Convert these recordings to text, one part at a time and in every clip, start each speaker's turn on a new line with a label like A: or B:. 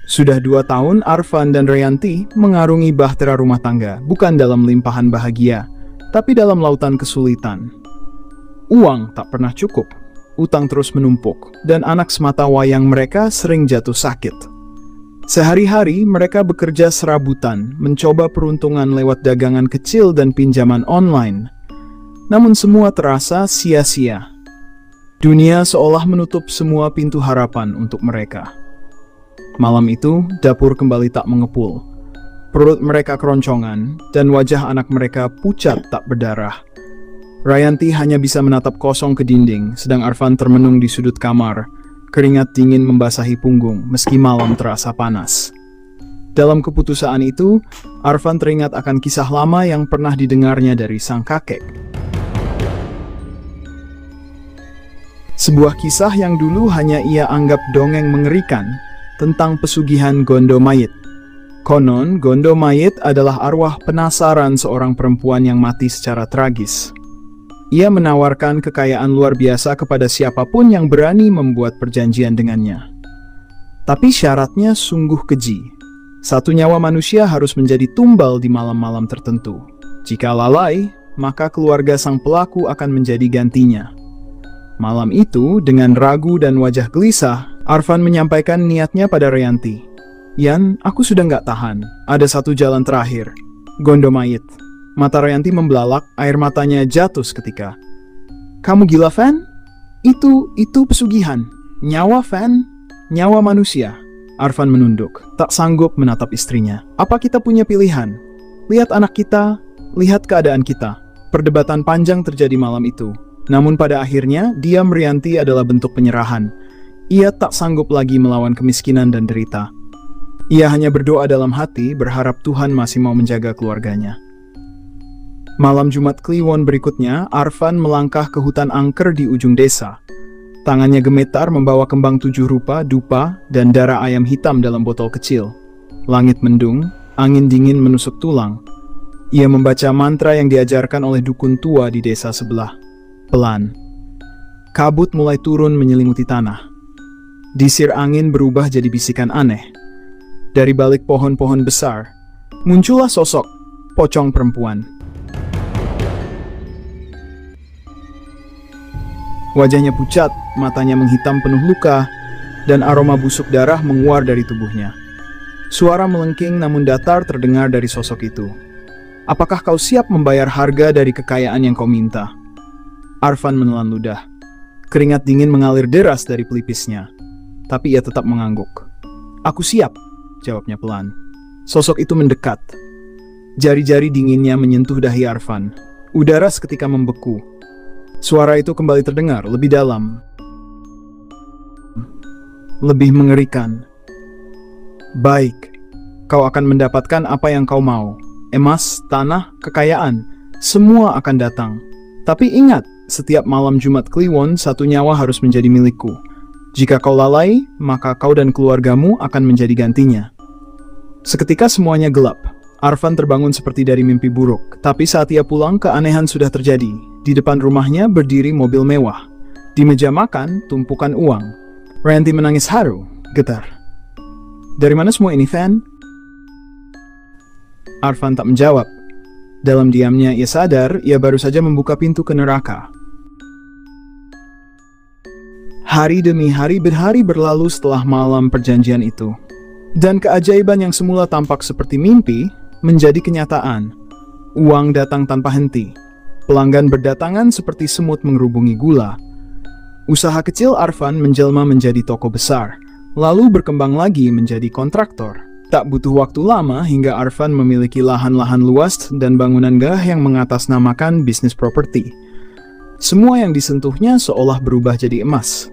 A: Sudah 2 tahun Arfan dan Rianti mengarungi bahtera rumah tangga, bukan dalam limpahan bahagia, tapi dalam lautan kesulitan. Uang tak pernah cukup, utang terus menumpuk, dan anak semata wayang mereka sering jatuh sakit. Sehari-hari mereka bekerja serabutan, mencoba peruntungan lewat dagangan kecil dan pinjaman online. Namun semua terasa sia-sia. Dunia seolah menutup semua pintu harapan untuk mereka. Malam itu, dapur kembali tak mengepul. Perut mereka keroncongan, dan wajah anak mereka pucat tak berdarah. Rianti hanya bisa menatap kosong ke dinding, sedang Arfan termenung di sudut kamar. Keringat dingin membasahi punggung, meski malam terasa panas. Dalam keputusaan itu, Arfan teringat akan kisah lama yang pernah didengarnya dari sang kakek. Sebuah kisah yang dulu hanya ia anggap dongeng mengerikan, tentang pesugihan Gondo Mayit. Konon, Gondo Mayit adalah arwah penasaran seorang perempuan yang mati secara tragis. Ia menawarkan kekayaan luar biasa kepada siapapun yang berani membuat perjanjian dengannya. Tapi syaratnya sungguh keji. 1 nyawa manusia harus menjadi tumbal di malam-malam tertentu. Jika lalai, maka keluarga sang pelaku akan menjadi gantinya. Malam itu, dengan ragu dan wajah gelisah, Arfan menyampaikan niatnya pada Rianti. "Yan, aku sudah nggak tahan. Ada 1 jalan terakhir. Gondo Mayit." Mata Rianti membelalak, air matanya jatuh seketika. "Kamu gila, Fan? Itu pesugihan. Nyawa, Fan. Nyawa manusia." Arfan menunduk, tak sanggup menatap istrinya. "Apa kita punya pilihan? Lihat anak kita, lihat keadaan kita." Perdebatan panjang terjadi malam itu. Namun pada akhirnya, diam Rianti adalah bentuk penyerahan. Ia tak sanggup lagi melawan kemiskinan dan derita. Ia hanya berdoa dalam hati, berharap Tuhan masih mau menjaga keluarganya. Malam Jumat Kliwon berikutnya, Arfan melangkah ke hutan angker di ujung desa. Tangannya gemetar membawa kembang 7 rupa, dupa, dan darah ayam hitam dalam botol kecil. Langit mendung, angin dingin menusuk tulang. Ia membaca mantra yang diajarkan oleh dukun tua di desa sebelah. Pelan, kabut mulai turun menyelimuti tanah. Disir angin berubah jadi bisikan aneh. Dari balik pohon-pohon besar, muncullah sosok pocong perempuan. Wajahnya pucat, matanya menghitam penuh luka, dan aroma busuk darah menguar dari tubuhnya. Suara melengking namun datar terdengar dari sosok itu. "Apakah kau siap membayar harga dari kekayaan yang kau minta?" Arfan menelan ludah. Keringat dingin mengalir deras dari pelipisnya. Tapi ia tetap mengangguk. "Aku siap," jawabnya pelan. Sosok itu mendekat. Jari-jari dinginnya menyentuh dahi Arfan. Udara seketika membeku. Suara itu kembali terdengar lebih dalam. Lebih mengerikan. "Baik, kau akan mendapatkan apa yang kau mau. Emas, tanah, kekayaan, semua akan datang. Tapi ingat, setiap malam Jumat Kliwon 1 nyawa harus menjadi milikku. Jika kau lalai, maka kau dan keluargamu akan menjadi gantinya." Seketika semuanya gelap. Arfan terbangun seperti dari mimpi buruk. Tapi saat ia pulang, keanehan sudah terjadi. Di depan rumahnya berdiri mobil mewah. Di meja makan, tumpukan uang. Rianti menangis haru, getar. "Dari mana semua ini, Fan?" Arfan tak menjawab. Dalam diamnya ia sadar, ia baru saja membuka pintu ke neraka. Hari demi hari berlalu setelah malam perjanjian itu. Dan keajaiban yang semula tampak seperti mimpi, menjadi kenyataan. Uang datang tanpa henti. Pelanggan berdatangan seperti semut mengerubungi gula. Usaha kecil Arfan menjelma menjadi toko besar, lalu berkembang lagi menjadi kontraktor. Tak butuh waktu lama hingga Arfan memiliki lahan-lahan luas dan bangunan megah yang mengatasnamakan bisnis properti. Semua yang disentuhnya seolah berubah jadi emas.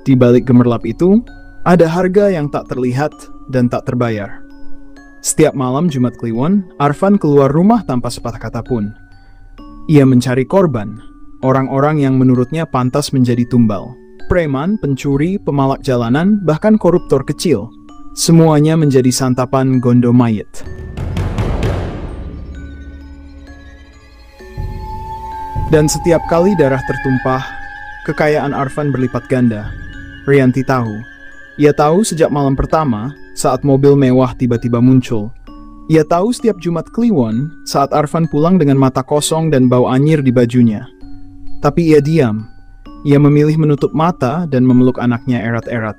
A: Di balik gemerlap itu, ada harga yang tak terlihat dan tak terbayar. Setiap malam Jumat Kliwon, Arfan keluar rumah tanpa sepatah kata pun. Ia mencari korban, orang-orang yang menurutnya pantas menjadi tumbal. Preman, pencuri, pemalak jalanan, bahkan koruptor kecil. Semuanya menjadi santapan Gondo Mayit. Dan setiap kali darah tertumpah, kekayaan Arfan berlipat ganda. Rianti tahu. Ia tahu sejak malam pertama, saat mobil mewah tiba-tiba muncul. Ia tahu setiap Jumat Kliwon saat Arfan pulang dengan mata kosong dan bau anyir di bajunya. Tapi ia diam. Ia memilih menutup mata dan memeluk anaknya erat-erat.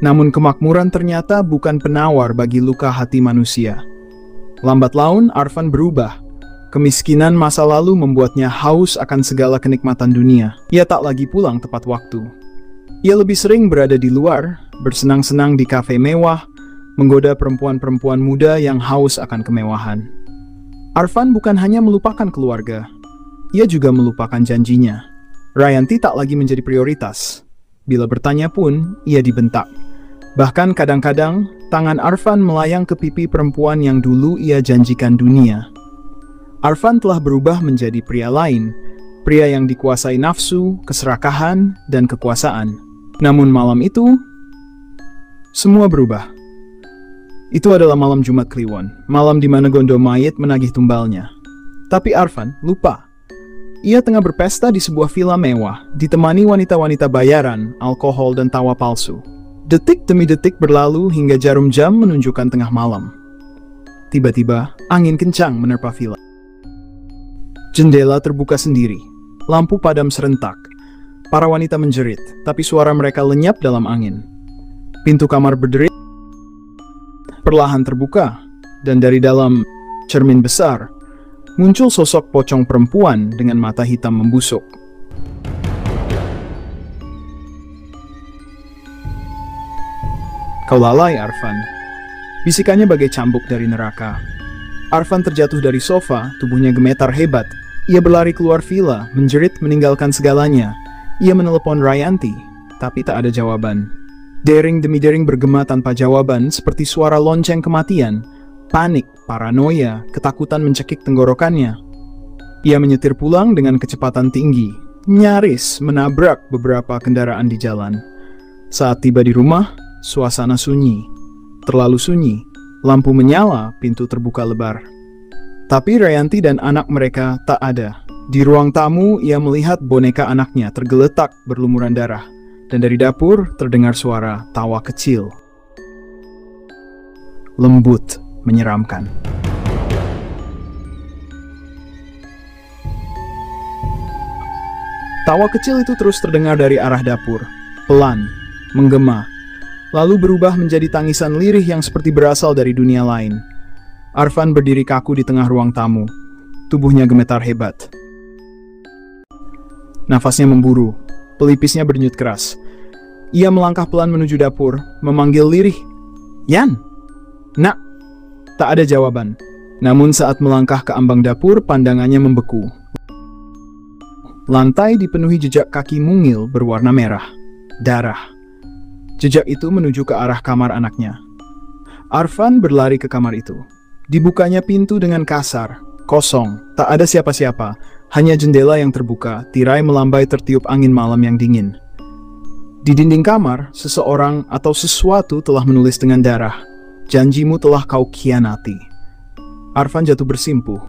A: Namun kemakmuran ternyata bukan penawar bagi luka hati manusia. Lambat laun Arfan berubah. Kemiskinan masa lalu membuatnya haus akan segala kenikmatan dunia. Ia tak lagi pulang tepat waktu. Ia lebih sering berada di luar, bersenang-senang di kafe mewah, menggoda perempuan-perempuan muda yang haus akan kemewahan. Arfan bukan hanya melupakan keluarga, ia juga melupakan janjinya. Rayanti tak lagi menjadi prioritas. Bila bertanya pun, ia dibentak. Bahkan kadang-kadang, tangan Arfan melayang ke pipi perempuan yang dulu ia janjikan dunia. Arfan telah berubah menjadi pria lain, pria yang dikuasai nafsu, keserakahan, dan kekuasaan. Namun malam itu, semua berubah. Itu adalah malam Jumat Kliwon, malam di mana Gondo Mayit menagih tumbalnya. Tapi Arfan lupa. Ia tengah berpesta di sebuah villa mewah, ditemani wanita-wanita bayaran, alkohol, dan tawa palsu. Detik demi detik berlalu hingga jarum jam menunjukkan tengah malam. Tiba-tiba, angin kencang menerpa villa. Jendela terbuka sendiri, lampu padam serentak. Para wanita menjerit, tapi suara mereka lenyap dalam angin. Pintu kamar berderit perlahan terbuka, dan dari dalam cermin besar, muncul sosok pocong perempuan dengan mata hitam membusuk. "Kau lalai, Arfan." Bisikannya bagai cambuk dari neraka. Arfan terjatuh dari sofa, tubuhnya gemetar hebat. Ia berlari keluar villa, menjerit meninggalkan segalanya. Ia menelepon Rayanti, tapi tak ada jawaban. Dering demi dering bergema tanpa jawaban, seperti suara lonceng kematian. Panik, paranoia, ketakutan mencekik tenggorokannya. Ia menyetir pulang dengan kecepatan tinggi, nyaris menabrak beberapa kendaraan di jalan. Saat tiba di rumah, suasana sunyi. Terlalu sunyi, lampu menyala, pintu terbuka lebar. Tapi Rayanti dan anak mereka tak ada. Di ruang tamu, ia melihat boneka anaknya tergeletak berlumuran darah. Dan dari dapur terdengar suara tawa kecil. Lembut, menyeramkan. Tawa kecil itu terus terdengar dari arah dapur. Pelan, menggema. Lalu berubah menjadi tangisan lirih yang seperti berasal dari dunia lain. Arfan berdiri kaku di tengah ruang tamu. Tubuhnya gemetar hebat. Nafasnya memburu. Pelipisnya berdenyut keras. Ia melangkah pelan menuju dapur, memanggil lirih. "Yan! Nak!" Tak ada jawaban. Namun saat melangkah ke ambang dapur, pandangannya membeku. Lantai dipenuhi jejak kaki mungil berwarna merah. Darah. Jejak itu menuju ke arah kamar anaknya. Arfan berlari ke kamar itu. Dibukanya pintu dengan kasar, kosong, tak ada siapa-siapa, hanya jendela yang terbuka, tirai melambai tertiup angin malam yang dingin. Di dinding kamar, seseorang atau sesuatu telah menulis dengan darah, "Janjimu telah kau khianati." Arfan jatuh bersimpuh,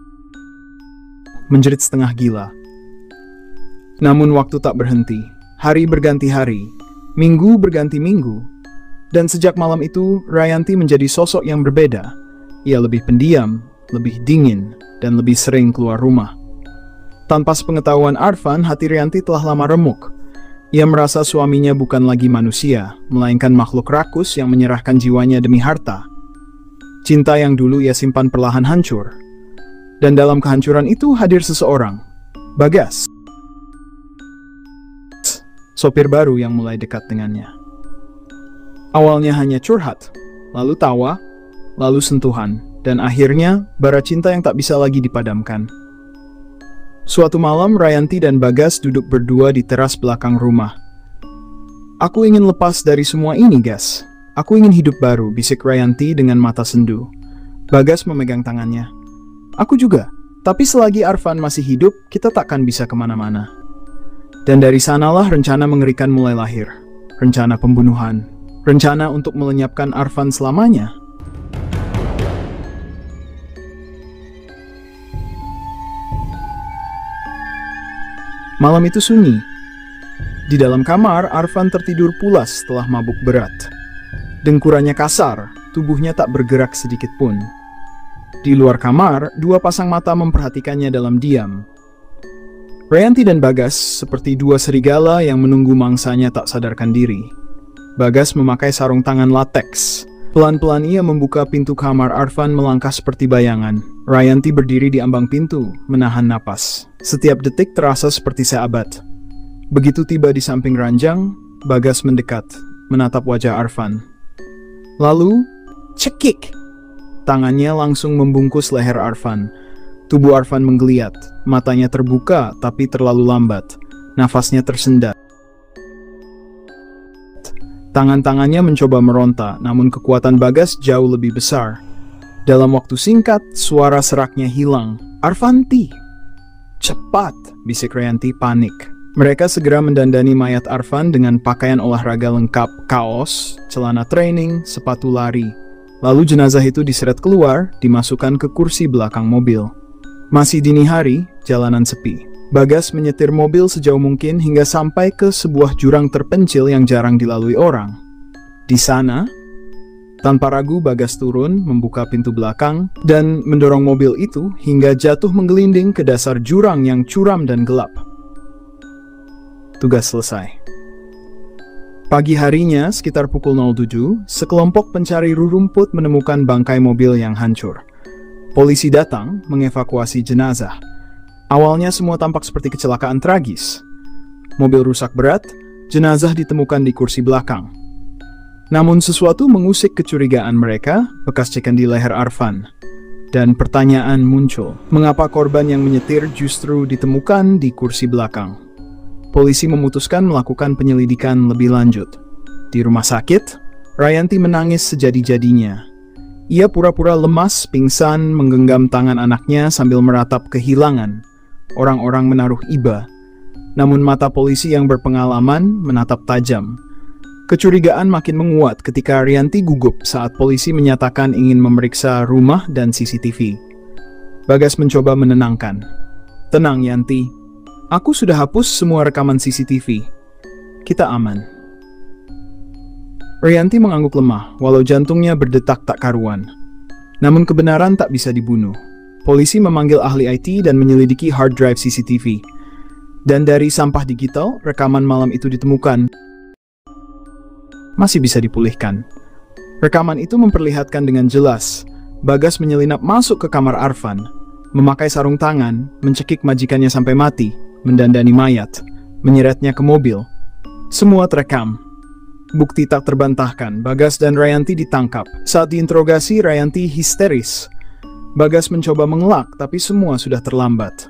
A: menjerit setengah gila. Namun waktu tak berhenti, hari berganti hari, minggu berganti minggu, dan sejak malam itu, Rayanti menjadi sosok yang berbeda. Ia lebih pendiam, lebih dingin, dan lebih sering keluar rumah. Tanpa sepengetahuan Arfan, hati Rayanti telah lama remuk. Ia merasa suaminya bukan lagi manusia, melainkan makhluk rakus yang menyerahkan jiwanya demi harta. Cinta yang dulu ia simpan perlahan hancur. Dan dalam kehancuran itu hadir seseorang, Bagas. Sopir baru yang mulai dekat dengannya. Awalnya hanya curhat, lalu tawa, lalu sentuhan, dan akhirnya bara cinta yang tak bisa lagi dipadamkan. Suatu malam, Rayanti dan Bagas duduk berdua di teras belakang rumah. "Aku ingin lepas dari semua ini, Gas. Aku ingin hidup baru," bisik Rayanti dengan mata sendu. Bagas memegang tangannya. "Aku juga, tapi selagi Arfan masih hidup, kita takkan bisa kemana-mana." Dan dari sanalah rencana mengerikan mulai lahir. Rencana pembunuhan. Rencana untuk melenyapkan Arfan selamanya. Malam itu sunyi. Di dalam kamar, Arfan tertidur pulas setelah mabuk berat. Dengkurannya kasar, tubuhnya tak bergerak sedikit pun. Di luar kamar, dua pasang mata memperhatikannya dalam diam. Rayanti dan Bagas seperti dua serigala yang menunggu mangsanya tak sadarkan diri. Bagas memakai sarung tangan lateks. Pelan-pelan ia membuka pintu kamar. Arfan melangkah seperti bayangan. Rayanti berdiri di ambang pintu, menahan napas. Setiap detik terasa seperti seabad. Begitu tiba di samping ranjang, Bagas mendekat, menatap wajah Arfan. Lalu, cekik! Tangannya langsung membungkus leher Arfan. Tubuh Arfan menggeliat, matanya terbuka tapi terlalu lambat. Nafasnya tersendat. Tangan-tangannya mencoba meronta, namun kekuatan Bagas jauh lebih besar. Dalam waktu singkat, suara seraknya hilang. "Arfanti!" "Cepat!" bisik Rayanti panik. Mereka segera mendandani mayat Arfan dengan pakaian olahraga lengkap, kaos, celana training, sepatu lari. Lalu jenazah itu diseret keluar, dimasukkan ke kursi belakang mobil. Masih dini hari, jalanan sepi. Bagas menyetir mobil sejauh mungkin hingga sampai ke sebuah jurang terpencil yang jarang dilalui orang. Di sana, tanpa ragu Bagas turun, membuka pintu belakang, dan mendorong mobil itu hingga jatuh menggelinding ke dasar jurang yang curam dan gelap. Tugas selesai. Pagi harinya, sekitar pukul 07, sekelompok pencari rumput menemukan bangkai mobil yang hancur. Polisi datang mengevakuasi jenazah. Awalnya semua tampak seperti kecelakaan tragis. Mobil rusak berat, jenazah ditemukan di kursi belakang. Namun sesuatu mengusik kecurigaan mereka, bekas cekan di leher Arfan. Dan pertanyaan muncul, mengapa korban yang menyetir justru ditemukan di kursi belakang? Polisi memutuskan melakukan penyelidikan lebih lanjut. Di rumah sakit, Rayanti menangis sejadi-jadinya. Ia pura-pura lemas, pingsan, menggenggam tangan anaknya sambil meratap kehilangan. Orang-orang menaruh iba, namun mata polisi yang berpengalaman menatap tajam. Kecurigaan makin menguat ketika Rianti gugup saat polisi menyatakan ingin memeriksa rumah dan CCTV. Bagas mencoba menenangkan. "Tenang, Yanti. Aku sudah hapus semua rekaman CCTV. Kita aman." Rianti mengangguk lemah, walau jantungnya berdetak tak karuan. Namun kebenaran tak bisa dibunuh. Polisi memanggil ahli IT dan menyelidiki hard drive CCTV. Dan dari sampah digital, rekaman malam itu ditemukan. Masih bisa dipulihkan. Rekaman itu memperlihatkan dengan jelas, Bagas menyelinap masuk ke kamar Arfan, memakai sarung tangan, mencekik majikannya sampai mati, mendandani mayat, menyeretnya ke mobil. Semua terekam. Bukti tak terbantahkan, Bagas dan Rayanti ditangkap. Saat diinterogasi, Rayanti histeris. Bagas mencoba mengelak, tapi semua sudah terlambat.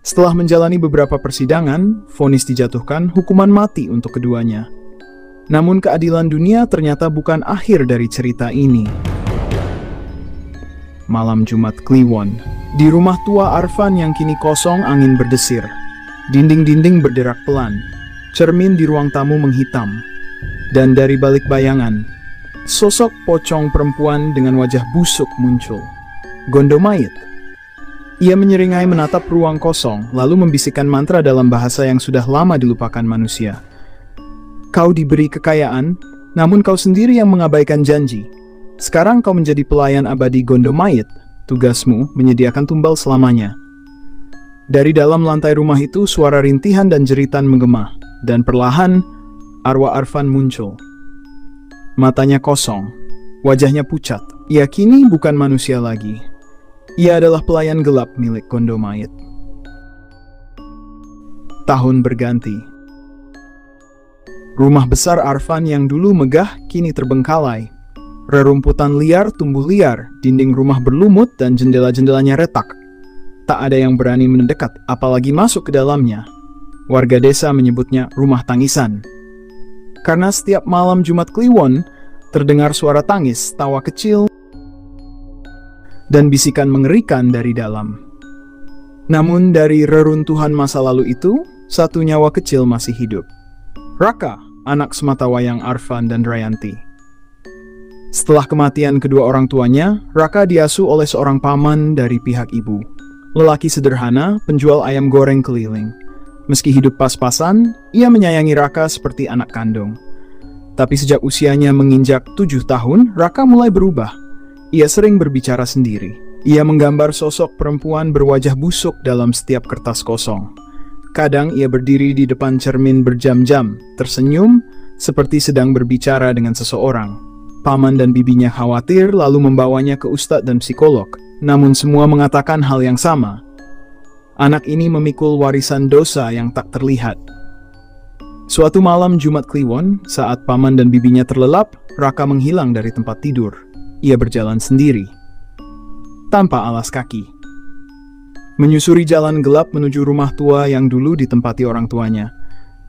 A: Setelah menjalani beberapa persidangan, vonis dijatuhkan hukuman mati untuk keduanya. Namun keadilan dunia ternyata bukan akhir dari cerita ini. Malam Jumat Kliwon. Di rumah tua Arfan yang kini kosong, angin berdesir. Dinding-dinding berderak pelan. Cermin di ruang tamu menghitam. Dan dari balik bayangan, sosok pocong perempuan dengan wajah busuk muncul. Gondomayit. Ia menyeringai menatap ruang kosong, lalu membisikkan mantra dalam bahasa yang sudah lama dilupakan manusia. "Kau diberi kekayaan, namun kau sendiri yang mengabaikan janji. Sekarang kau menjadi pelayan abadi Gondomayit. Tugasmu menyediakan tumbal selamanya." Dari dalam lantai rumah itu suara rintihan dan jeritan menggema, dan perlahan arwah Arfan muncul. Matanya kosong, wajahnya pucat. Ia kini bukan manusia lagi. Ia adalah pelayan gelap milik Gondomayit. Tahun berganti. Rumah besar Arfan yang dulu megah kini terbengkalai. Rerumputan liar tumbuh liar, dinding rumah berlumut dan jendela-jendelanya retak. Tak ada yang berani mendekat, apalagi masuk ke dalamnya. Warga desa menyebutnya rumah tangisan. Karena setiap malam Jumat Kliwon, terdengar suara tangis, tawa kecil, dan bisikan mengerikan dari dalam. Namun dari reruntuhan masa lalu itu, satu nyawa kecil masih hidup. Raka, anak sematawayang Arfan dan Rayanti. Setelah kematian kedua orang tuanya, Raka diasuh oleh seorang paman dari pihak ibu. Lelaki sederhana, penjual ayam goreng keliling. Meski hidup pas-pasan, ia menyayangi Raka seperti anak kandung. Tapi sejak usianya menginjak 7 tahun, Raka mulai berubah. Ia sering berbicara sendiri. Ia menggambar sosok perempuan berwajah busuk dalam setiap kertas kosong. Kadang ia berdiri di depan cermin berjam-jam, tersenyum, seperti sedang berbicara dengan seseorang. Paman dan bibinya khawatir lalu membawanya ke ustadz dan psikolog. Namun semua mengatakan hal yang sama. Anak ini memikul warisan dosa yang tak terlihat. Suatu malam Jumat Kliwon, saat paman dan bibinya terlelap, Raka menghilang dari tempat tidur. Ia berjalan sendiri, tanpa alas kaki. Menyusuri jalan gelap menuju rumah tua yang dulu ditempati orang tuanya.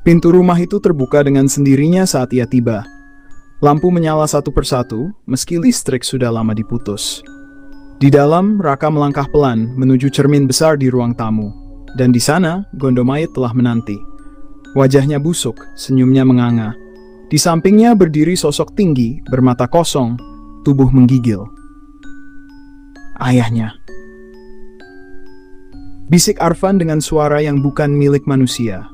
A: Pintu rumah itu terbuka dengan sendirinya saat ia tiba. Lampu menyala satu persatu, meski listrik sudah lama diputus. Di dalam, Raka melangkah pelan menuju cermin besar di ruang tamu. Dan di sana, Gondomayit telah menanti. Wajahnya busuk, senyumnya menganga. Di sampingnya berdiri sosok tinggi, bermata kosong, tubuh menggigil. Ayahnya. Bisik Arfan dengan suara yang bukan milik manusia.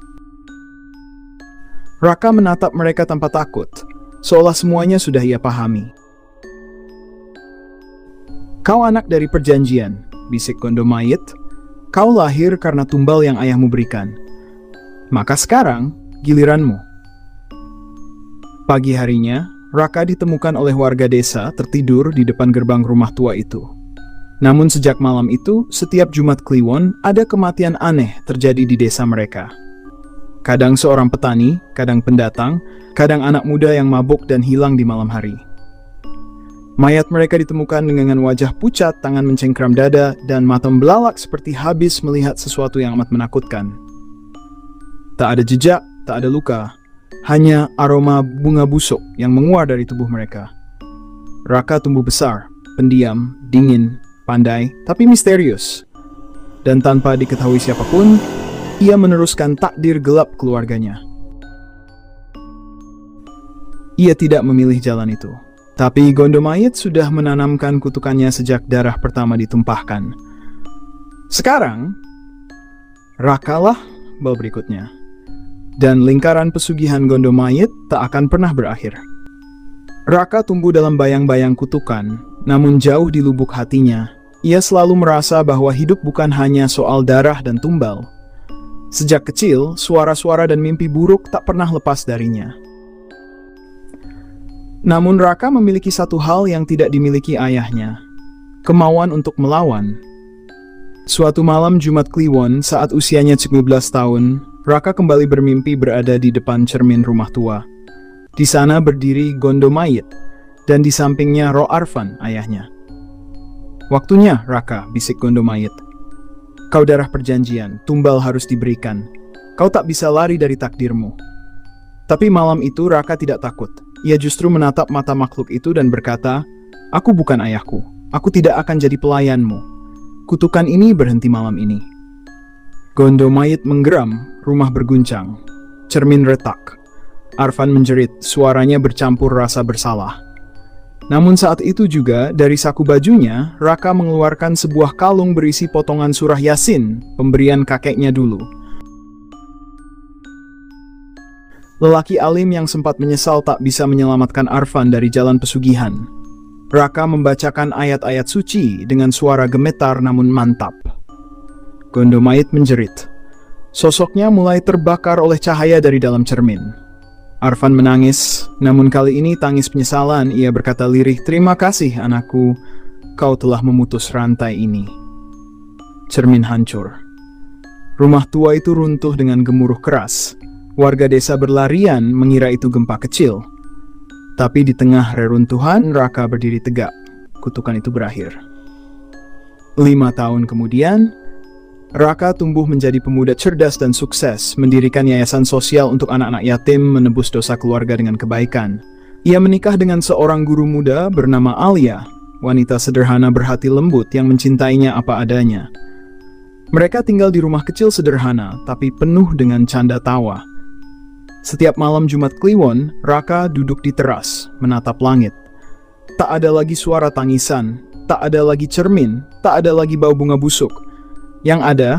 A: Raka menatap mereka tanpa takut, seolah semuanya sudah ia pahami. Kau anak dari perjanjian, bisik Gondomayit. Kau lahir karena tumbal yang ayahmu berikan. Maka sekarang, giliranmu. Pagi harinya, Raka ditemukan oleh warga desa tertidur di depan gerbang rumah tua itu. Namun sejak malam itu, setiap Jumat Kliwon ada kematian aneh terjadi di desa mereka. Kadang seorang petani, kadang pendatang, kadang anak muda yang mabuk dan hilang di malam hari. Mayat mereka ditemukan dengan wajah pucat, tangan mencengkram dada, dan mata membelalak seperti habis melihat sesuatu yang amat menakutkan. Tak ada jejak, tak ada luka, hanya aroma bunga busuk yang menguar dari tubuh mereka. Raka tumbuh besar, pendiam, dingin, pandai, tapi misterius. Dan tanpa diketahui siapapun, ia meneruskan takdir gelap keluarganya. Ia tidak memilih jalan itu. Tapi Gondomayit sudah menanamkan kutukannya sejak darah pertama ditumpahkan. Sekarang, Rakalah bal berikutnya. Dan lingkaran pesugihan Gondomayit tak akan pernah berakhir. Raka tumbuh dalam bayang-bayang kutukan, namun jauh di lubuk hatinya, ia selalu merasa bahwa hidup bukan hanya soal darah dan tumbal. Sejak kecil, suara-suara dan mimpi buruk tak pernah lepas darinya. Namun Raka memiliki satu hal yang tidak dimiliki ayahnya, kemauan untuk melawan. Suatu malam Jumat Kliwon saat usianya 19 tahun, Raka kembali bermimpi berada di depan cermin rumah tua. Di sana berdiri Gondomayit, dan di sampingnya Ro Arfan, ayahnya. Waktunya, Raka, bisik Gondomayit. Kau darah perjanjian, tumbal harus diberikan. Kau tak bisa lari dari takdirmu. Tapi malam itu Raka tidak takut. Ia justru menatap mata makhluk itu dan berkata, "Aku bukan ayahku. Aku tidak akan jadi pelayanmu. Kutukan ini berhenti malam ini." Gondomayit menggeram, rumah berguncang. Cermin retak. Arfan menjerit, suaranya bercampur rasa bersalah. Namun saat itu juga, dari saku bajunya, Raka mengeluarkan sebuah kalung berisi potongan surah Yasin, pemberian kakeknya dulu. Lelaki alim yang sempat menyesal tak bisa menyelamatkan Arfan dari jalan pesugihan. Raka membacakan ayat-ayat suci dengan suara gemetar namun mantap. Gondomayit menjerit. Sosoknya mulai terbakar oleh cahaya dari dalam cermin. Arfan menangis, namun kali ini tangis penyesalan. Ia berkata lirih, "Terima kasih anakku, kau telah memutus rantai ini." Cermin hancur. Rumah tua itu runtuh dengan gemuruh keras. Warga desa berlarian mengira itu gempa kecil. Tapi di tengah reruntuhan, Raka berdiri tegak. Kutukan itu berakhir. 5 tahun kemudian, Raka tumbuh menjadi pemuda cerdas dan sukses, mendirikan yayasan sosial untuk anak-anak yatim, menebus dosa keluarga dengan kebaikan. Ia menikah dengan seorang guru muda bernama Alia, wanita sederhana berhati lembut yang mencintainya apa adanya. Mereka tinggal di rumah kecil sederhana, tapi penuh dengan canda tawa. Setiap malam Jumat Kliwon, Raka duduk di teras, menatap langit. Tak ada lagi suara tangisan, tak ada lagi cermin, tak ada lagi bau bunga busuk. Yang ada,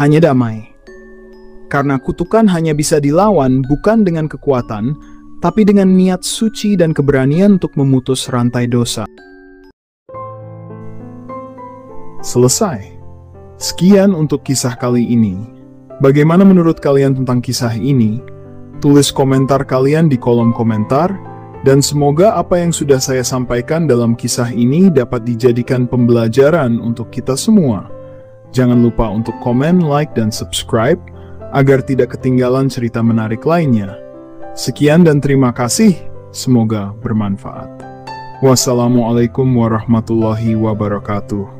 A: hanya damai. Karena kutukan hanya bisa dilawan bukan dengan kekuatan, tapi dengan niat suci dan keberanian untuk memutus rantai dosa. Selesai. Sekian untuk kisah kali ini. Bagaimana menurut kalian tentang kisah ini? Tulis komentar kalian di kolom komentar, dan semoga apa yang sudah saya sampaikan dalam kisah ini dapat dijadikan pembelajaran untuk kita semua. Jangan lupa untuk komen, like, dan subscribe, agar tidak ketinggalan cerita menarik lainnya. Sekian dan terima kasih, semoga bermanfaat. Wassalamualaikum warahmatullahi wabarakatuh.